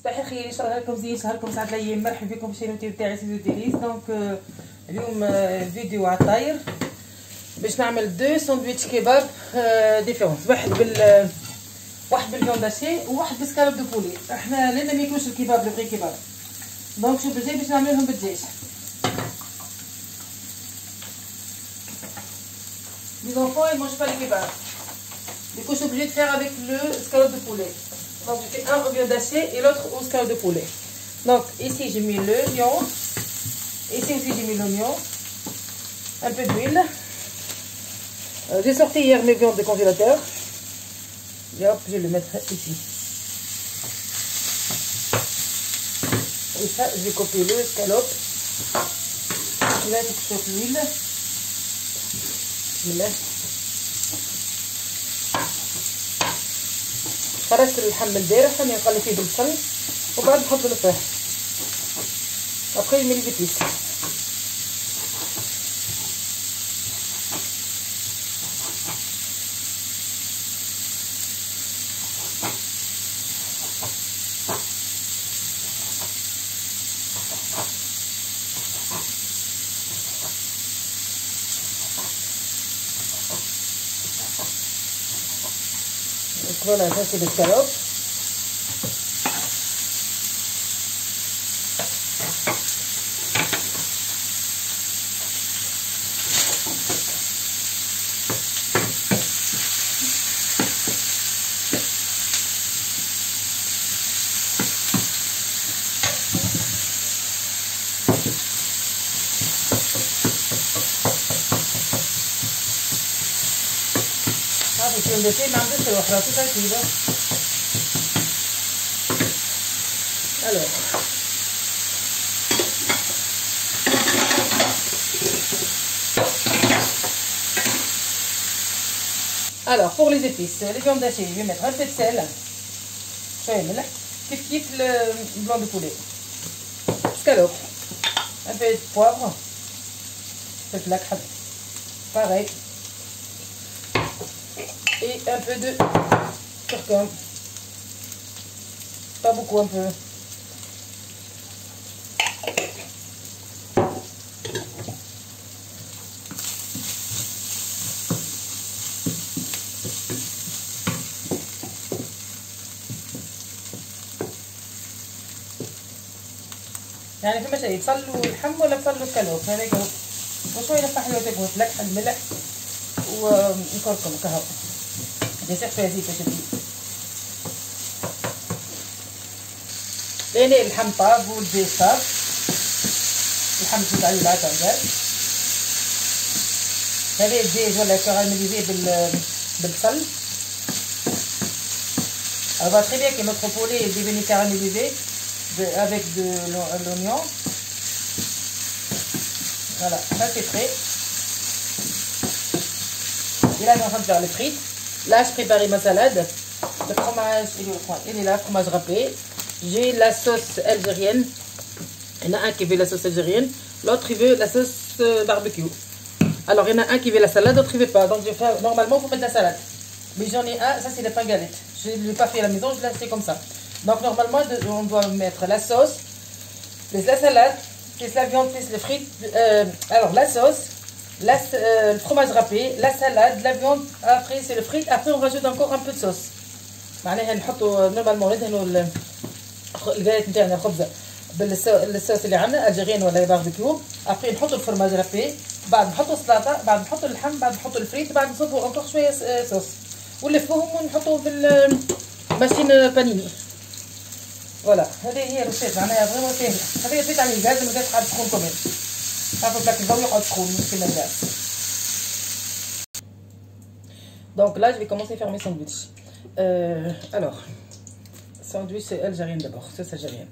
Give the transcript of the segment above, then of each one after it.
صباح الخير، ان شاء الله راكم زين، شهركم سعد الايام. مرحبا بكم في الشانل تاعي سيزو ديليس. دونك اليوم فيديو على الطاير باش نعمل دو ساندويتش كباب ديفيرون، واحد بالفيون داشي وواحد بسكالوب دو بولي. احنا لنا ما ياكلوش الكباب لو فري كباب، دونك شوف الجاي باش نعملهم بالدجاج. Les enfants ils mangent pas les kebabs. Du coup je suis obligée de faire avec le escalope de poulet. Donc je fais un au viande hachée et l'autre au escalope de poulet. Donc ici j'ai mis l'oignon, ici aussi j'ai mis l'oignon, un peu d'huile. J'ai sorti hier mes viandes du congélateur. Et hop, je vais le mettre ici. Et ça je vais couper le escalope. Et là je chauffe l'huile. خرجت اللحم البارح راني نقلي فيه بالبصل وبعد نحط الفراخ. ابخي نمي الفيتيس. Voilà, ça c'est l'escalope. هذا كل شيء ما عم بيصير وحراسه تركيبه. Alors pour les épices, les viandes hachées, je vais mettre un peu de sel, شويه ملح كيف le blanc de poulet, escalope, un peu de poivre, فلفل أكحل pareil, et un peu de curcuma, pas beaucoup, un peu. يعني فما شيء تصلوا اللحم ولا تصلوا الكالوب، هذاك هو. وشويه نفتح له تاكل فلك الملح وكركم كهو. بيصير فيها زيت باش تزيد. لين اللحم طاب والدجاج طاب. اللحم تزيد عليه العسل. هذا الدجاج ولا كاراميليزي بالبصل. On va très bien que notre poulet est devenu caramélisé avec de l'oignon. Voilà, ça c'est prêt. Et là, je suis en train de faire les frites. Là, je prépare ma salade. Le fromage, il est là, fromage râpé. J'ai la sauce algérienne. Il y en a un qui veut la sauce algérienne, l'autre il veut la sauce barbecue. Alors, il y en a un qui veut la salade, l'autre il veut pas. Donc, je vais faire, normalement, il faut mettre la salade. Mais j'en ai un, ça c'est les pains galettes. Je ne l'ai pas fait à la maison, je l'ai acheté comme ça. Donc, normalement, on doit mettre la sauce, plus la salade, plus la viande, plus les frites. Alors, la sauce, le fromage râpé, la salade, la viande, après c'est le frites, après on rajoute encore un peu de sauce. معناها نحطوا نورمالمون ندهنوا القايات نتاعنا الخبزه بالصوص اللي عندنا الجيريان ولا باربيكيو. ابري نحطوا الفرماج رابي، بعد نحطوا السلطه، بعد نحطوا اللحم، بعد نحطوا الفريت، بعد نصبوا انكور شويه صوص ونلفوهم ونحطوه في الماشين بانيني. فوالا هذه هي الريسيت معناها فريمون ساهله. هذه ريسيت على الغاز، ما كانش حد سخون كمان. تعرفوا بلاك الجو يقعد سخون مش كيما الغاز. Donc là je vais commencer à faire mes sandwichs. Alors, sandwich algérien d'abord, sauce algérienne.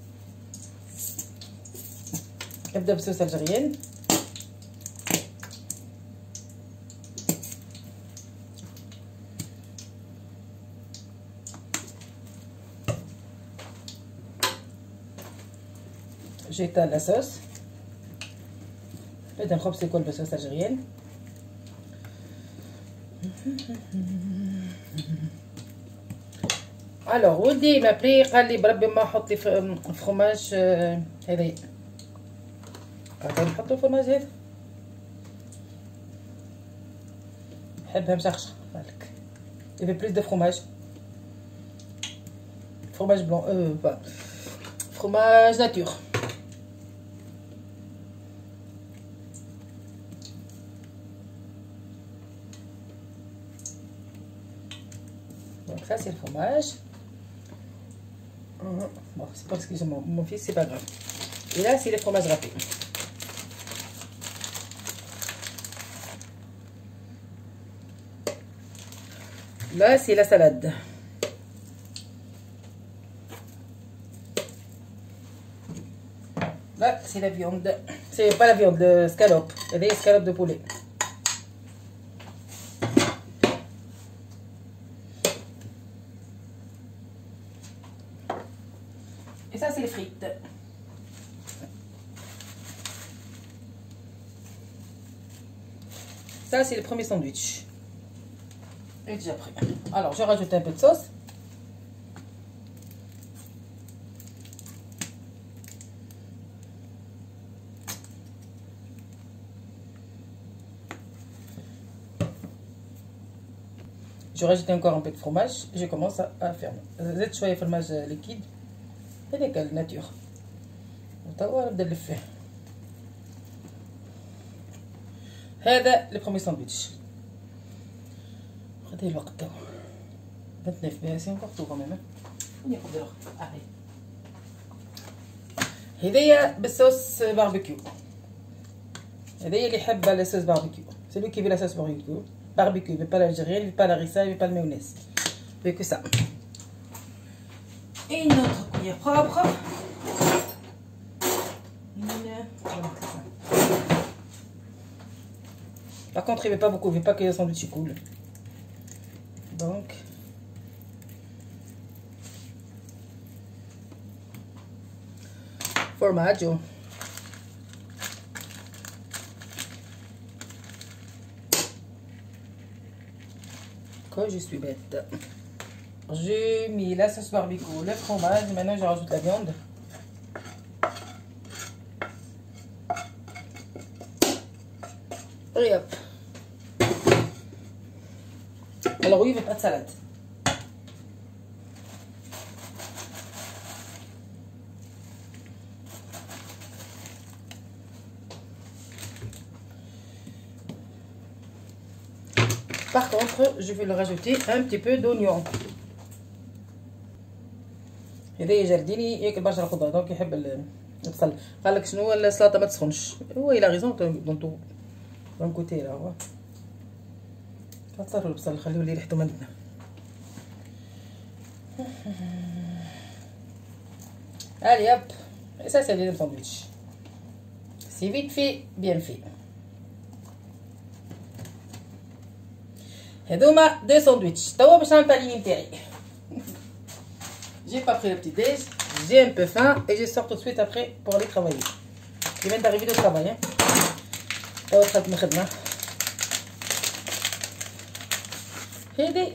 نبدأ بصوص algérienne. J'étale la sauce. بدنا نخبز الكل بصوص algérienne. الوغ ولدي مابري قال لي بربي ما حط لي فرماج هذايا. نحط له الفرماج هذا، نحبها مشخشخه بالك. يفي بلوس دو فرماج، فرماج بلون فرماج ناتور. Donc ça c'est le fromage. Bon, c'est parce que j'ai mon fils, c'est pas grave. Et là c'est le fromage râpé. Là c'est la salade. Là c'est la viande. C'est pas la viande, le scalope. Il y a des scalopes de poulet. Et ça c'est les frites. Ça c'est le premier sandwich. Et déjà prêt. Alors je rajoute un peu de sauce. Je rajoute encore un peu de fromage. Je commence à faire. زدت شويه fromage liquide. هذاك الناتور. وتوا نبدا نلف فيه. هذا لو برومي ساندويتش. خدي الوقت توا 29 بها سي نكور تو كوميم. وناخذ الوقت. هذيا بالصوص باربيكيو. هذيا اللي يحب لا صوص باربيكيو. Celui qui veut la sauce barbecue, mais pas l'algérienne, pas la rissa, mais pas le mayonnaise. Mais que ça. Et notre cuillère propre. Par contre, il ne veut pas beaucoup, il ne veut pas que le sandwich coule. Donc, formaggio. Que je suis bête. J'ai mis la sauce barbecue, le fromage, maintenant je rajoute la viande. Et hop. Alors oui, il ne veut pas de salade. Par contre, je vais le rajouter un petit peu d'oignon. هذايا جارديني ياكل برشا الخضره دونك يحب البصل. قال لك شنو السلطه ما تسخنش. هو الى غيزون دون كوتي لا هو كثروا البصل خليوه اللي ريحته مندنا. Allez hop, et ça c'est le deuxième sandwich. C'est vite fait, bien fait. هذوما دو ساندويتش. توا باش نعمل البانيني نتاعي. J'ai pas pris le petit déj, j'ai un peu faim et je sors tout de suite après pour aller travailler. Je viens d'arriver de travail. توا دخلت من الخدمة. هادي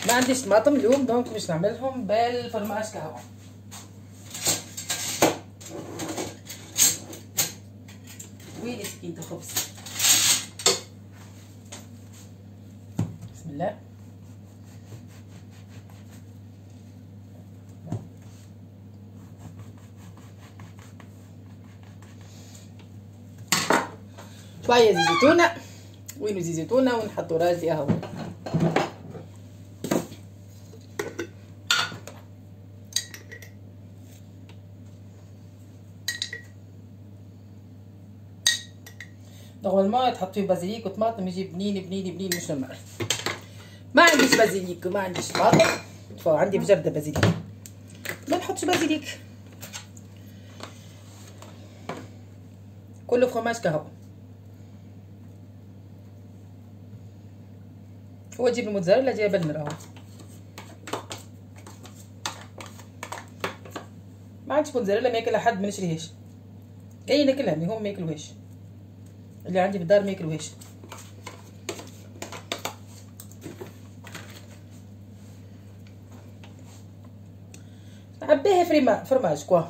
ما عنديش طماطم اليوم دونك باش نعملهم بالفرماج كهو. وين سكينة الخبز؟ بسم الله. شويه زيت زيتونه. وين زيت زيتونه ونحطوا راسي اهو. نورمالمون تحط فيه بازيليك وطماطم يجي بنين بنين بنين مش نورمال. ما عنديش بازيليك وما عنديش طماطم، عندي في جردة بازيليك ما نحطش بازيليك. كله فرماج كهو. هو تجيب الموتزاريلا جايبه لنا راهو. ما عنديش موتزاريلا ما ياكلها حد ما نشريهاش. اي ناكلها مي هو ما ياكلوهاش. اللي عندي في الدار ما ياكلوهاش. عبيه فرماج كوا.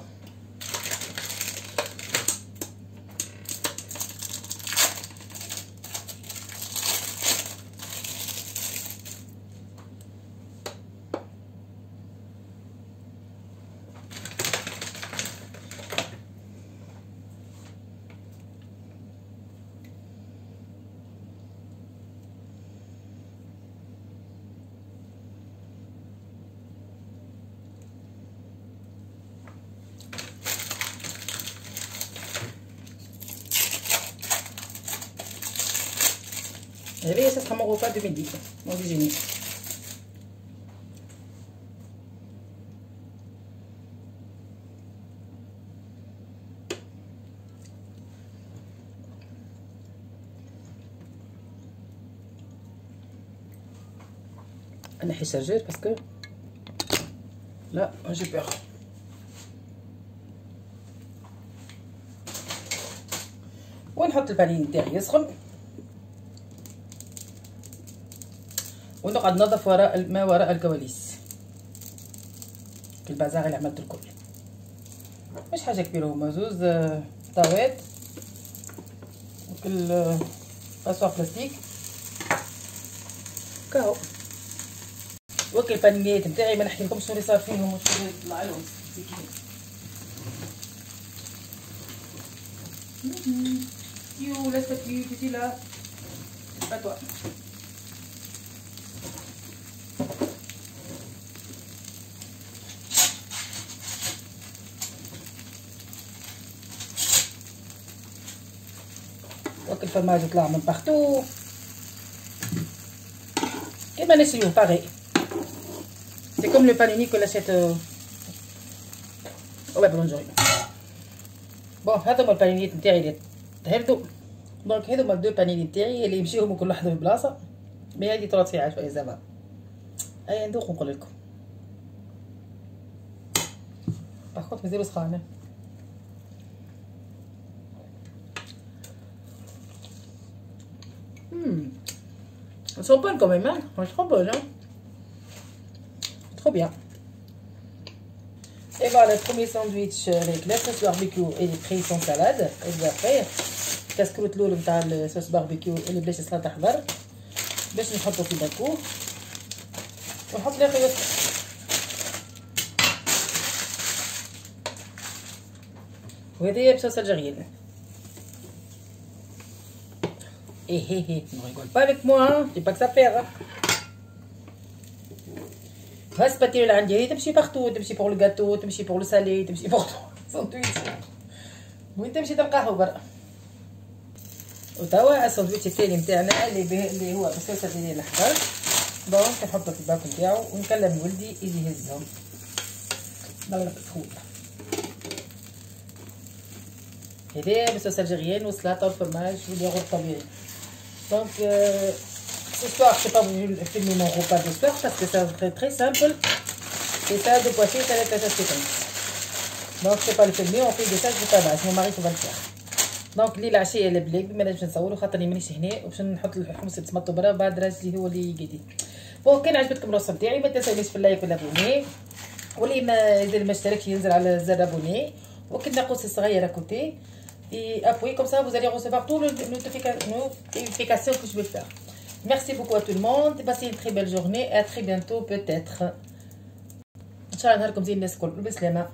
هذه ça sera mon repas de midi, mon déjeuner. أنا حيشارجير باسكو لا j'ai peur. ونحط البانيه تاعي يسخن ونقعد ننظف ما وراء الكواليس. البازار اللي عملت الكل مش حاجه كبيره، هما زوز طاوات وكل قصوى بلاستيك كاهو. وكل البانيات نتاعي ما نحكي لكمش شنو اللي صار فيهم وشنو اللي طلع لهم يو لست في لا اتوا. وكل الفرماج يطلع من بارتو كيما نشريوه باغي. سي كوم لو بانيني كو لاشيت او بلونجوري. بون هذوما البانينيات نتاعي اللي تهردو. دونك هذوما الدو بانيني نتاعي اللي يمشيهم كل واحد في بلاصه. مي هادي طرات فيها شويه زعما ايا ندوق ونقول لكم. باغ كونط مازالو سخانه. Elles sont bonnes quand même, hein? Elles sont trop bonnes, hein? Trop bien. Et voilà le premier sandwich avec la sauce barbecue et les frites sans salade. Et bien après, كاسكروت الاول نتاع الصوص باربيكيو اللي بلاش سلطه خضر باش نحطو في باكو ونحط ليه خيوط. وهذه بصوص الجريان. Ne rigole pas avec moi, hein. J'ai pas que ça à faire. ها السباتيل اللي عندي هي تمشي بارتو، تمشي بور الكاتو، تمشي بور السالي، تمشي بور ساندويتش، وين تمشي تلقاه برا. وتوا الساندويتش الثاني نتاعنا اللي هو بصوص الجريان الأخضر. دونك نحطو في الباكو نتاعو ونكلم ولدي يجي يهزهم. نغلق الفول. هذايا بصوص الجريان والسلطة والفرماج والياغورت الطبيعي. Donc ce soir je n'ai pas voulu filmer mon repas de soir parce que c'est très simple et ça de poisson ça va être assez simple. Donc je ne vais pas le filmer, on fait des tâches de tabac, mon mari va le faire. Donc اللي العشيه البلاك بما باش نصوروا خاطرني مانيش هنا وباش نحط الحمص الطماطو برا بعد راجلي هو اللي يقدي. بون كان عجبتكم الوصفه تاعي ما تنساونيش في اللايك والابوني واللي ما اشتركش ينزل على زر ابوني وكنا قوس صغير كوتي. Et appuyez comme ça, vous allez recevoir toutes les notifications que je vais faire. Merci beaucoup à tout le monde. Passez une très belle journée et à très bientôt peut-être. Inch'Allah نهاركم زين الناس الكل بالسلامة.